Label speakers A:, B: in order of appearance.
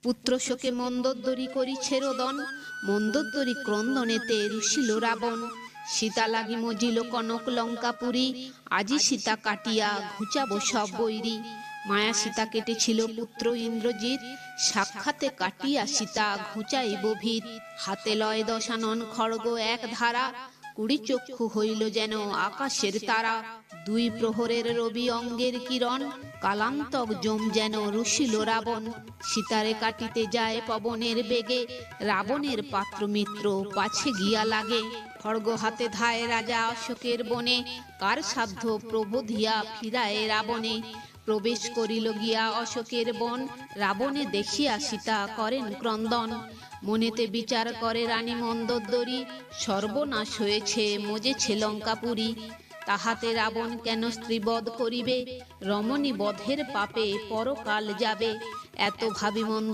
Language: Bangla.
A: পুত্র শোকে মন্দোদরী করিছে রোদন, মন্দোদরী ক্রন্দনেতে রুষিল রাবণ। সীতা লাগি মজিল কনক লঙ্কাপুরী, আজি সীতা কাটিয়া ঘুচাবো সব বৈরী। মায়া সীতা কেটেছিল পুত্র ইন্দ্রজিৎ, সাক্ষাতে কাটিয়া সীতা ঘুচাইব ভিত। হাতে লয় দশানন খড়গ এক ধারা, কুড়ি চক্ষু হইল যেন আকাশের তারা। দুই প্রহরের রবি অঙ্গের কিরণ, কালান্তক জম যেন রুষিল রাবণ। সীতারে কাটিতে যায় পবনের বেগে, রাবণের পাত্র মিত্র পাছে গিয়া লাগে। খড়গ হাতে ধায় রাজা অশোকের বনে, কার সাধ্য প্রবোধিয়া ফিরায় রাবণে। প্রবেশ করিল গিয়া অশোকের বন, রাবণে দেখিয়া সীতা করেন ক্রন্দন। মনেতে বিচার করে রানী মন্দোদরী, সর্বনাশ হয়েছে মজেছে লঙ্কাপুরী। তাহাতে রাবণ কেন স্ত্রীবধ করিবে, রমণী বধের পাপে পরকাল যাবে। এত ভাবি মন্দ